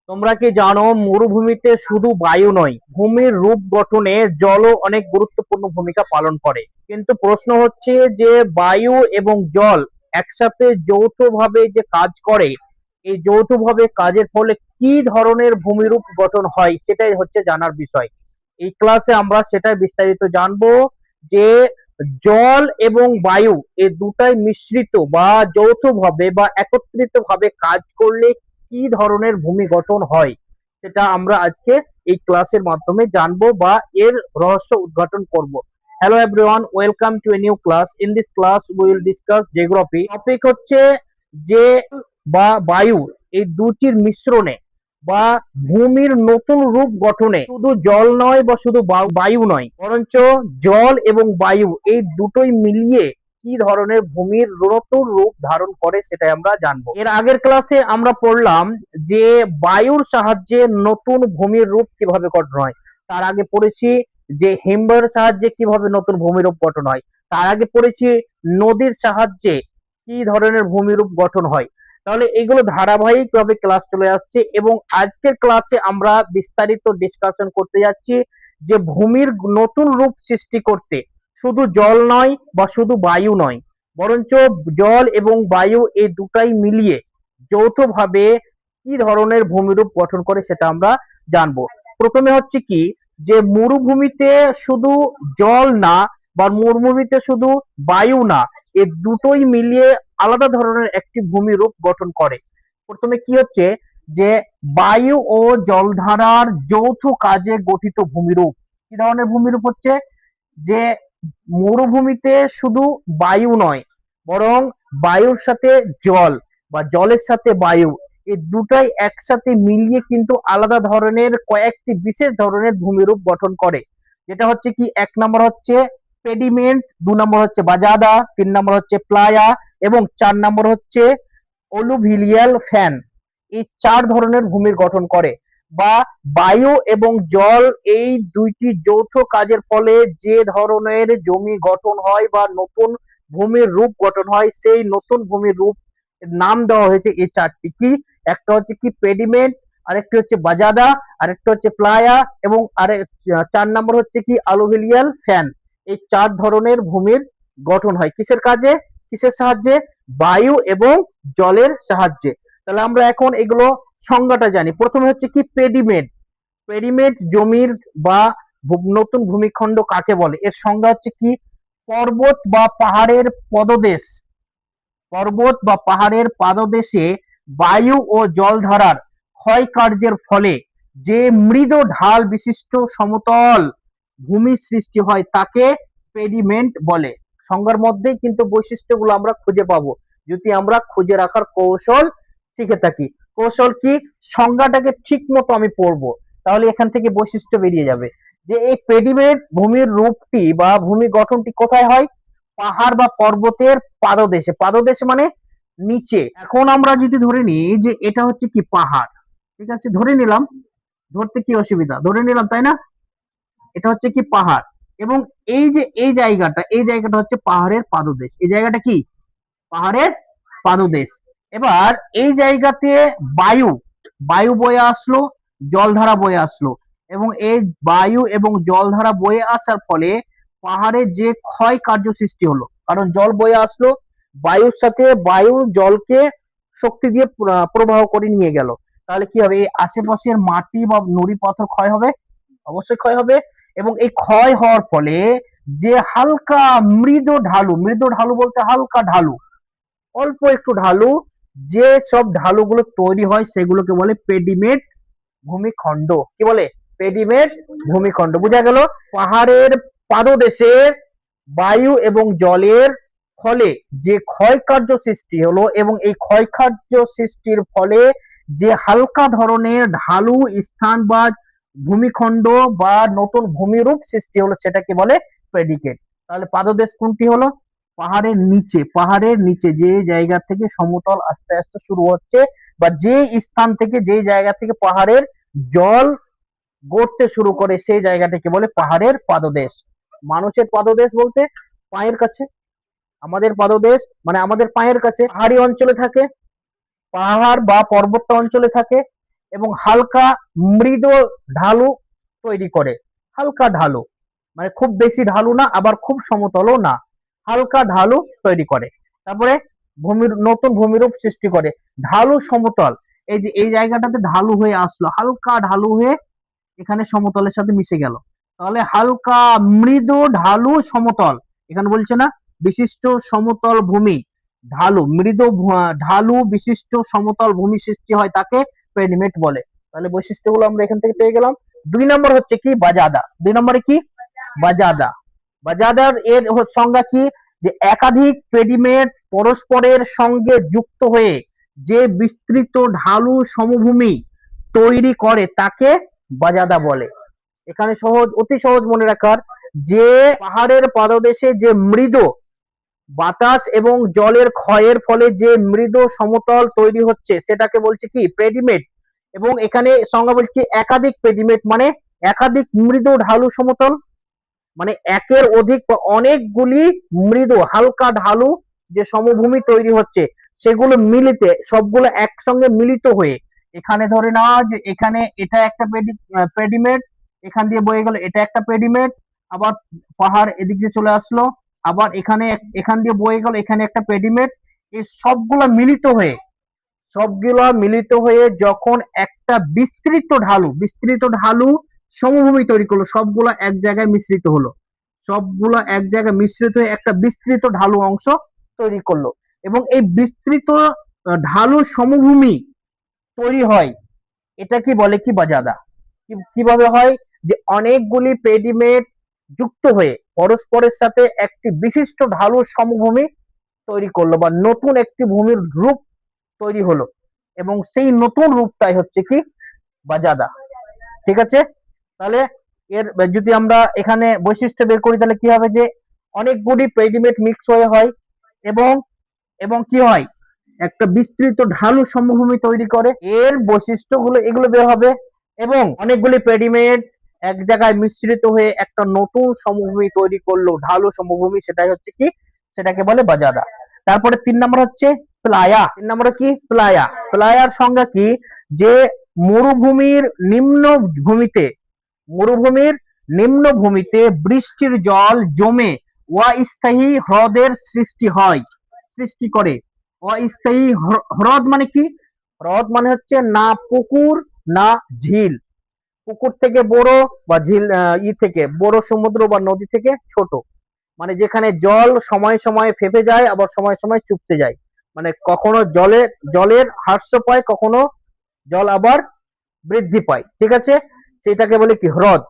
তোমরা কি জানো মরুভূমিতে শুধু বায়ু নয়, ভূমির রূপ গঠনে জলও অনেক গুরুত্বপূর্ণ ভূমিকা পালন করে। কিন্তু প্রশ্ন হচ্ছে যে বায়ু এবং জল একসাথে যৌথভাবে যে কাজ করে, এই যৌথভাবে কাজের ফলে কি ধরনের ভূমিরূপ গঠন হয় সেটাই হচ্ছে জানার বিষয়। এই ক্লাসে আমরা সেটাই বিস্তারিত জানবো যে জল এবং বায়ু এই দুটাই মিশ্রিত বা যৌথভাবে বা একত্রিত ভাবে কাজ করলে কি ধরনের ভূমি গঠন হয় সেটা আমরা আজকে এই ক্লাসের মাধ্যমে জানবো বা এর রহস্য উদ্ঘাটন করব। Hello everyone, welcome to a new class. In this class we will discuss geography. Topic হচ্ছে যে বা বায়ু এই দুটির মিশ্রণে বা ভূমির নতুন রূপ গঠনে শুধু জল নয় বা শুধু বায়ু নয়, বরঞ্চ জল এবং বায়ু এই দুটোই মিলিয়ে কি ধরনের ভূমির নতুন রূপ ধারণ করে সেটাই আমরা জানবো। এর আগের ক্লাসে আমরা পড়লাম যে বায়ুর সাহায্যে নতুন ভূমির রূপ কিভাবে গঠন হয়। তার আগে পড়েছি যে হিমবাহের সাহায্যে কিভাবে নতুন ভূমিরূপ গঠন হয়। তার আগে পড়েছি নদীর সাহায্যে কি ধরনের ভূমিরূপ গঠন হয়। তাহলে এগুলো ধারাবাহিকভাবে ক্লাস চলে আসছে এবং আজকের ক্লাসে আমরা বিস্তারিত ডিসকাশন করতে যাচ্ছি যে ভূমির নতুন রূপ সৃষ্টি করতে শুধু জল নয় বা শুধু বায়ু নয়, বরঞ্চ জল এবং বায়ু এই দুটাই মিলিয়ে যৌথভাবে কি ধরনের ভূমিরূপ গঠন করে সেটা আমরা জানবো। প্রথমে হচ্ছে কি যে মরুভূমিতে শুধু জল না বা মরুভূমিতে শুধু বায়ু না, এই দুটোই মিলিয়ে আলাদা ধরনের একটি ভূমিরূপ গঠন করে। প্রথমে কি হচ্ছে যে বায়ু ও জলধারার যৌথ কাজে গঠিত ভূমিরূপ। কি ধরনের ভূমিরূপ হচ্ছে যে মরুভূমিতে শুধু বায়ু নয়, বরং বায়ুর সাথে জল বা জলের সাথে বায়ু এই দুটাই একসাথে মিলিয়ে কিন্তু আলাদা ধরনের কয়েকটি বিশেষ ধরনের ভূমিরূপ গঠন করে। যেটা হচ্ছে কি, এক নম্বর হচ্ছে পেডিমেন্ট, দু নম্বর হচ্ছে বাজাদা, তিন নম্বর হচ্ছে প্লায়া এবং চার নম্বর হচ্ছে অলুভিলিয়াল ফ্যান। এই চার ধরনের ভূমির গঠন করে বা বায়ু এবং জল এই দুইটি যৌথ কাজের ফলে যে ধরনের জমি গঠন হয় বা নতুন ভূমির রূপ গঠন হয়, সেই নতুন ভূমির রূপ নাম দেওয়া হয়েছে এই চারটি। কি, একটা হচ্ছে কি পেডিমেন্ট, আরেকটি হচ্ছে বাজাদা, আরেকটা হচ্ছে প্লায়া এবং চার নম্বর হচ্ছে কি আলুভিলিয়াল ফ্যান। এই চার ধরনের ভূমির গঠন হয় কিসের কাজে, কিসের সাহায্যে? বায়ু এবং জলের সাহায্যে। তাহলে আমরা এখন এগুলো সংজ্ঞাটা জানি। প্রথমে হচ্ছে কি পেডিমেন্ট। পেডিমেন্ট জমির বা নতুন ভূমিখণ্ড কাকে বলে? এর সংজ্ঞা হচ্ছে কি, পর্বত বা পাহাড়ের পদদেশ, পর্বত বা পাহাড়ের পাদদেশে বায়ু ও জলধারার ক্ষয় কার্যের ফলে যে মৃদু ঢাল বিশিষ্ট সমতল ভূমি সৃষ্টি হয় তাকে পেডিমেন্ট বলে। সংজ্ঞার মধ্যেই কিন্তু বৈশিষ্ট্যগুলো আমরা খুঁজে পাবো যদি আমরা খুঁজে রাখার কৌশল শিখে থাকি। কৌশল কি? সংজ্ঞাটাকে ঠিক মতো আমি পড়বো, তাহলে এখান থেকে বৈশিষ্ট্য বেরিয়ে যাবে যে এই পেডিমেন্ট ভূমির রূপটি বা ভূমি গঠনটি কোথায় হয়? পাহাড় বা পর্বতের পাদদেশে। পাদদেশে মানে নিচে। এখন আমরা যদি ধরে নিই যে এটা হচ্ছে কি পাহাড়, ঠিক আছে, ধরে নিলাম, ধরতে কি অসুবিধা, ধরে নিলাম তাই না? এটা হচ্ছে কি পাহাড় এবং এই যে এই জায়গাটা, এই জায়গাটা হচ্ছে পাহাড়ের পাদদেশ। এই জায়গাটা কি পাহাড়ের পাদদেশ। এবার এই জায়গাতে বায়ু, বায়ু বয়ে আসলো, জলধারা বয়ে আসলো এবং এই বায়ু এবং জলধারা বয়ে আসার ফলে পাহাড়ের যে ক্ষয় কার্য সৃষ্টি হলো, কারণ জল বয়ে আসলো, বায়ুর সাথে বায়ু জলকে শক্তি দিয়ে প্রবাহ করে নিয়ে গেল। তাহলে কি হবে? এই আশেপাশের মাটি বা নুড়ি পাথর ক্ষয় হবে, অবশ্যই ক্ষয় হবে। এবং এই ক্ষয় হওয়ার ফলে যে হালকা মৃদু ঢালু, মৃদু ঢালু বলতে হালকা ঢালু, অল্প একটু ঢালু, যে সব ঢালুগুলো তৈরি হয় সেগুলোকে বলে পেডিমেট ভূমিখণ্ড। কি বলে? পেডিমেট ভূমিখণ্ড। বোঝা গেল? পাহাড়ের পাদদেশে বায়ু এবং জলের ফলে যে ক্ষয়কার্য সৃষ্টি হলো এবং এই ক্ষয়কার্য সৃষ্টির ফলে যে হালকা ধরনের ঢালু স্থান বা ভূমিখণ্ড বা নতুন ভূমিরূপ সৃষ্টি হলো সেটাকে বলে প্রেডিকেট। তাহলে পাদদেশ কোনটি হলো? পাহাড়ের নিচে, পাহাড়ের নিচে যে জায়গা থেকে সমতল আস্তে আস্তে শুরু হচ্ছে বা যে স্থান থেকে, যে জায়গা থেকে পাহাড়ের জল গড়তে শুরু করে সেই জায়গাটাকে বলে পাহাড়ের পাদদেশ। মানুষের পাদদেশ বলতে পায়ের কাছে, আমাদের পাদদেশ মানে আমাদের পায়ের কাছে পাহাড়ি অঞ্চলে থাকে, পাহাড় বা পর্বত অঞ্চলে থাকে এবং হালকা মৃদু ঢালু তৈরি করে। হালকা ঢালু মানে খুব বেশি ঢালু না, আবার খুব সমতলও না, হালকা ঢালু তৈরি করে। তারপরে নতুন ভূমিরূপ সৃষ্টি করে। ঢালু সমতল, এই যে এই জায়গাটাতে ঢালু হয়ে আসলো, হালকা ঢালু হয়ে এখানে সমতলের সাথে মিশে গেল, তাহলে হালকা মৃদু ঢালু সমতল। এখানে বলছে না বিশিষ্ট সমতল ভূমি, ঢালু মৃদু ঢালু বিশিষ্ট সমতল ভূমি সৃষ্টি হয়, তাকে পেডিমেট বলে। তাহলে বৈশিষ্ট্যগুলো আমরা এখান থেকে পেয়ে গেলাম। 2 নম্বর হচ্ছে কি বাজাদা। 2 নম্বরে কি বাজাদা। বাজাদার এর সংজ্ঞা কি, যে একাধিক পেডিমেট পরস্পরের সঙ্গে যুক্ত হয়ে যে বিস্তৃত ঢালু সমভূমি তৈরি করে তাকে বাজাদা বলে। এখানে সহজ, অতি সহজ মনে রাখার, যে পাহাড়ের পাদদেশে যে মৃদু বাতাস এবং জলের ক্ষয়ের ফলে যে মৃদু সমতল তৈরি হচ্ছে সেটাকে বলছে কি পেডিমেট। এবং এখানে সংজ্ঞা বলছে একাধিক পেডিমেট মানে একাধিক মৃদু ঢালু সমতল, মানে একের অধিক বা অনেকগুলি মৃদু হালকা ঢালু যে সমভূমি তৈরি হচ্ছে সেগুলো মিলিতে, সবগুলো একসঙ্গে মিলিত হয়ে, এখানে ধরে নেওয়া যে এখানে এটা একটা পেডিমেট, এখান দিয়ে বয়ে গেল এটা একটা পেডিমেট, আবার পাহাড় এদিক দিয়ে চলে আসলো, আবার এখানে এখান দিয়ে বয়ে গেল এখানে একটা পেডিমেট। এই সবগুলা মিলিত হয়ে যখন একটা বিস্তৃত ঢালু সমভূমি তৈরি করলো, সবগুলা এক জায়গায় মিশ্রিত হলো, সবগুলো এক জায়গায় মিশ্রিত হয়ে একটা বিস্তৃত ঢালু অংশ তৈরি করলো। এবং এই বিস্তৃত ঢালু সমভূমি তৈরি হয়, এটা কি বলে কি বাজাদা। কিভাবে হয়, যে অনেকগুলি পেডিমেট যুক্ত হয়ে পরস্পরের সাথে একটি বিশিষ্ট ঢালু সমভূমি তৈরি করলো, বা নতুন একটি ভূমির রূপ তৈরি হলো, এবং সেই নতুন রূপটাই হচ্ছে কি বাজাদা। ঠিক আছে, তাহলে এর যদি আমরা এখানে বৈশিষ্ট্য বের করি তাহলে কি হবে, যে অনেকগুলি পেডিমেট মিক্স হয়ে হয় এবং এবং কি হয় একটা বিস্তৃত ঢালু সমভূমি তৈরি করে, এর বৈশিষ্ট্যগুলো এগুলো বের হবে। এবং অনেকগুলি পেডিমেট এক জায়গায় মিশ্রিত হয়ে একটা নতুন সমভূমি তৈরি করলো, ঢালু সমভূমি, সেটাই হচ্ছে কি, সেটাকে বলে বাজাদা। তারপরে 3 নম্বর হচ্ছে প্লায়া। 3 নম্বরে কি প্লায়া। প্লায়ার সংজ্ঞা কি, যে মরুভূমির নিম্ন ভূমিতে মরুভূমির নিম্নভূমিতে বৃষ্টির জল জমে অস্থায়ী হ্রদের সৃষ্টি করে। অস্থায়ী হ্রদ মানে কি, হ্রদ মানে হচ্ছে না পুকুর না ঝিল, পুকুর থেকে বড় বা ঝিল থেকে বড়, সমুদ্র বা নদী থেকে ছোট, মানে যেখানে জল সময় সময় ফেপে যায় আবার সময় সময় চুপতে যায়, মানে কখনো জলের হ্রাস পায়, কখনো জল আবার বৃদ্ধি পায়। ঠিক আছে, সেটাকে বলে কি হ্রদ।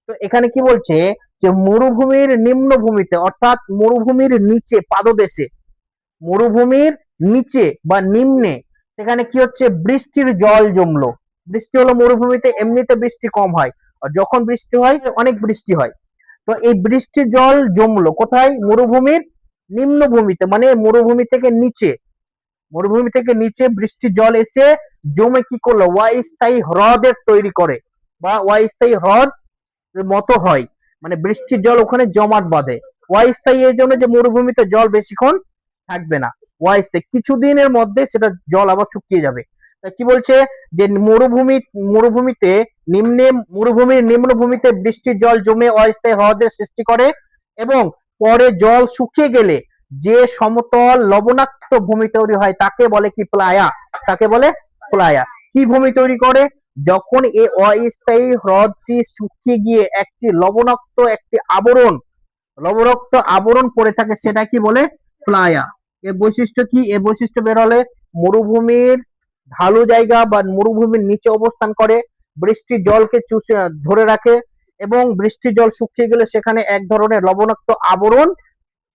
তো এখানে কি বলছে, যে মরুভূমির নিম্নভূমিতে অর্থাৎ মরুভূমির নিচে পাদদেশে, মরুভূমির নিচে বা নিম্নে, সেখানে কি হচ্ছে বৃষ্টির জল জমলো। বৃষ্টি হলো মরুভূমিতে এমনিতে বৃষ্টি কম হয়, আর যখন বৃষ্টি হয় অনেক বৃষ্টি হয়। তো এই বৃষ্টির জল জমলো কোথায়, মরুভূমির নিম্নভূমিতে, মানে মরুভূমি থেকে নিচে বৃষ্টির জল এসে জমে কি করলো অস্থায়ী হ্রদের তৈরি করে, বা অস্থায়ী হ্রদ মতো হয়, মানে বৃষ্টির জল ওখানে জমাট বাঁধে। অস্থায়ী এই জন্য যে মরুভূমিতে জল বেশিক্ষণ থাকবে না, অস্থায়ী কিছুদিনের মধ্যে সেটা জল আবার শুকিয়ে যাবে। তা কি বলছে, যে মরুভূমিতে মরুভূমির নিম্নভূমিতে বৃষ্টির জল জমে অস্থায়ী হ্রদের সৃষ্টি করে, এবং পরে জল শুকিয়ে গেলে যে সমতল লবণাক্ত ভূমি তৈরি হয় তাকে বলে কি প্লায়া। তাকে বলে প্লায়া। কি ভূমি তৈরি করে, যখন এই অস্থায়ী হ্রদটি শুকিয়ে গিয়ে লবণাক্ত আবরণ পড়ে থাকে, সেটা কি বলে প্লায়া। এর বৈশিষ্ট্য কি, এর বৈশিষ্ট্য বের হলে মরুভূমির ঢালু জায়গা বা মরুভূমির নিচে অবস্থান করে, বৃষ্টির জলকে চুষে ধরে রাখে, এবং বৃষ্টির জল শুকিয়ে গেলে সেখানে এক ধরনের লবণাক্ত আবরণ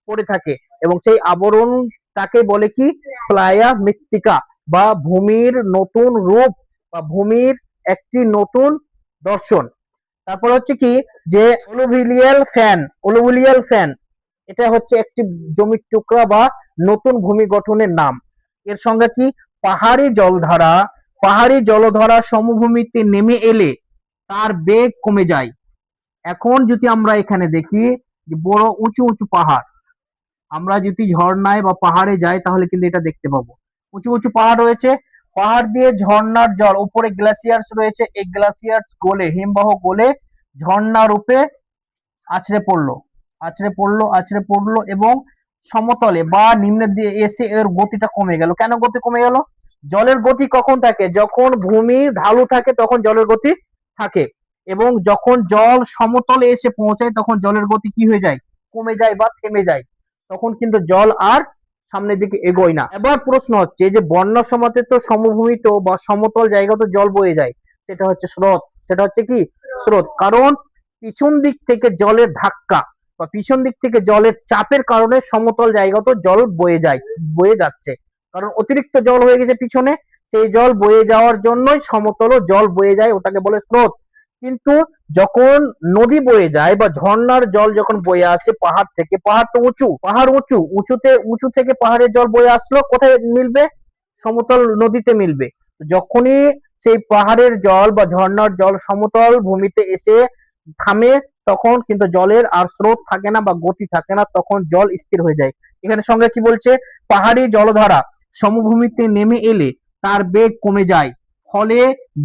পড়ে থাকে, এবং সেই আবরণ তাকে বলে কি প্লায়া মৃত্তিকা, বা ভূমির নতুন রূপ, বা ভূমির একটি নতুন দর্শন। তারপর হচ্ছে কি, যে অলুভিয়াল ফ্যান, এটা হচ্ছে একটি জমির টুকরা বা নতুন ভূমি গঠনের নাম। এর সঙ্গে কি, পাহাড়ি জলধারা সমভূমিতে নেমে এলে তার বেগ কমে যায়। এখন যদি আমরা এখানে দেখি যে বড় উঁচু উঁচু পাহাড়, আমরা যদি ঝর্ণায় বা পাহাড়ে যাই তাহলে কিন্তু এটা দেখতে পাবো, উঁচু উঁচু পাহাড় রয়েছে, পাহাড় দিয়ে ঝর্ণার জল, উপরে গ্লেসিয়ার্স রয়েছে, এই গ্লেসিয়ার্স গলে, হিমবাহ গলে ঝর্ণা রূপে আছড়ে পড়লো এবং সমতলে বা নিম্নের দিয়ে এসে এর গতিটা কমে গেল। কেন গতি কমে গেল? জলের গতি কখন থাকে? যখন ভূমি ঢালু থাকে তখন জলের গতি থাকে, এবং যখন জল সমতলে এসে পৌঁছায় তখন জলের গতি কি হয়ে যায়? কমে যায় বা থেমে যায়। তখন কিন্তু জল আর সামনের দিকে এগোয় না। এবার প্রশ্ন হচ্ছে যে বন্যার সময়তে তো সমভূমিত বা সমতল জায়গা তো জল বয়ে যায়, সেটা হচ্ছে স্রোত। সেটা হচ্ছে কি? স্রোত। কারণ পিছন দিক থেকে জলের ধাক্কা বা পিছন দিক থেকে জলের চাপের কারণে সমতল জায়গাতে জল বয়ে যাচ্ছে। কারণ অতিরিক্ত জল হয়ে গেছে পিছনে, সেই জল বয়ে যাওয়ার জন্যই সমতলও জল বয়ে যায়, ওটাকে বলে স্রোত। কিন্তু যখন নদী বয়ে যায় বা ঝর্ণার জল যখন বয়ে আসে পাহাড় থেকে, পাহাড় তো উঁচু, পাহাড় উঁচু, উঁচু থেকে পাহাড়ের জল বয়ে আসলো, কোথায় মিলবে? সমতল নদীতে মিলবে। যখনই সেই পাহাড়ের জল বা ঝর্ণার জল সমতল ভূমিতে এসে থামে, তখন কিন্তু জলের আর স্রোত থাকে না বা গতি থাকে না, তখন জল স্থির হয়ে যায়। এখানে সঙ্গে কি বলছে? পাহাড়ি জলধারা সমভূমিতে নেমে এলে তার বেগ কমে যায়, ফলে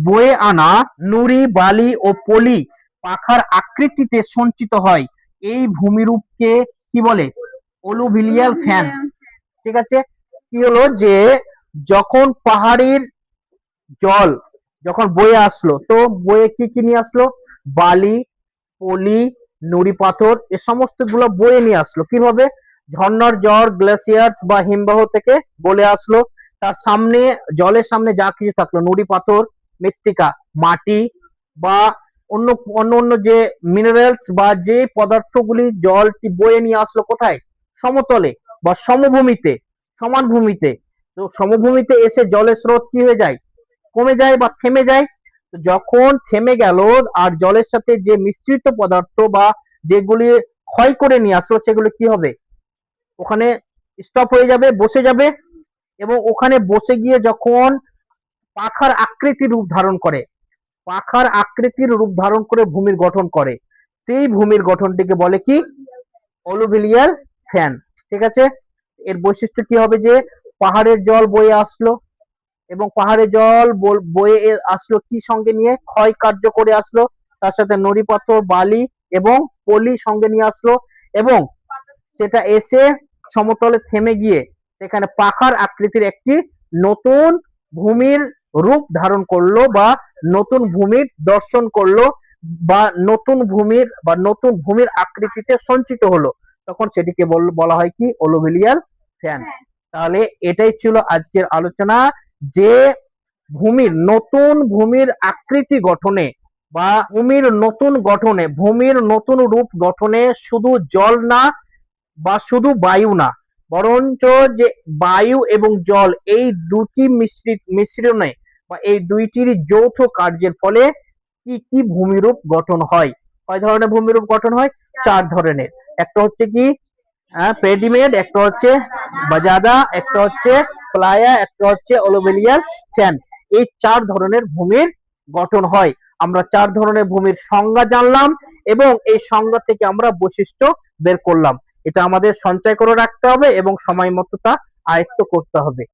বয়ে আনা নুড়ি, বালি ও পলি পাখার আকৃতিতে সঞ্চিত হয়। এই ভূমিরূপকে কি বলে? অলুভিয়াল ফ্যান। ঠিক আছে? কি হলো যে যখন পাহাড়ির জল যখন বয়ে আসলো, তো বয়ে কি কি নিয়ে আসলো? বালি, পলি, নুড়ি পাথর, এ সমস্ত গুলো বয়ে নিয়ে আসলো। কিভাবে? ঝর্ণার জল গ্লেসিয়ার্স বা হিমবাহ থেকে বলে আসলো। তার সামনে, জলের সামনে যা কিছু থাকলো, নুড়ি পাথর, মৃত্তিকা, মাটি বা অন্য অন্য অন্য যে মিনারেলস বা যে পদার্থগুলি জলটি বয়ে নিয়ে আসলো কোথায়? সমতলে বা সমভূমিতে, সমান ভূমিতে। তো সমভূমিতে এসে জলের স্রোত কি হয়ে যায়? কমে যায় বা থেমে যায়। তো যখন থেমে গেল আর জলের সাথে যে মিশ্রিত পদার্থ বা যেগুলি ক্ষয় করে নিয়ে আসলো, সেগুলো কি হবে? ওখানে স্টপ হয়ে যাবে, বসে যাবে, এবং ওখানে বসে গিয়ে যখন পাখার আকৃতির রূপ ধারণ করে, ভূমির গঠন করে, সেই ভূমির গঠনটিকে বলে কি? অলুভিয়াল ফ্যান। ঠিক আছে? এর বৈশিষ্ট্য কি হবে? যে পাহাড়ের জল বয়ে আসলো, এবং পাহাড়ের জল বয়ে আসলো কি সঙ্গে নিয়ে? ক্ষয় কার্য করে আসলো, তার সাথে নুড়ি পাথর, বালি এবং পলি সঙ্গে নিয়ে আসলো, এবং সেটা এসে সমতলে থেমে গিয়ে সেখানে পাখার আকৃতির একটি নতুন ভূমির রূপ ধারণ করলো বা নতুন ভূমির দর্শন করলো, বা নতুন ভূমির আকৃতিতে সঞ্চিত হলো, তখন সেটিকে বলা হয় কি? অলুভিয়াল ফ্যান। তাহলে এটাই ছিল আজকের আলোচনা, যে ভূমির আকৃতি গঠনে বা ভূমির নতুন রূপ গঠনে শুধু জল না বা শুধু বায়ু না, বরঞ্চ যে বায়ু এবং জল এই দুটি মিশ্রণে বা এই দুইটির যৌথ কার্যের ফলে কি কি ভূমিরূপ গঠন হয়। কয় ধরনের ভূমিরূপ গঠন হয়? 4 ধরনের। একটা হচ্ছে কি? পেডিমেড, একটা হচ্ছে বাজাদা, একটা হচ্ছে প্লায়া, একটা হচ্ছে অলুভিয়াল ফ্যান। এই 4 ধরনের ভূমির গঠন হয়। আমরা 4 ধরনের ভূমির সংজ্ঞা জানলাম, এবং এই সংজ্ঞা থেকে আমরা বৈশিষ্ট্য বের করলাম। এটা আমাদের সঞ্চয় করে রাখতে হবে এবং সময় মতো তা আয়ত্ত করতে হবে।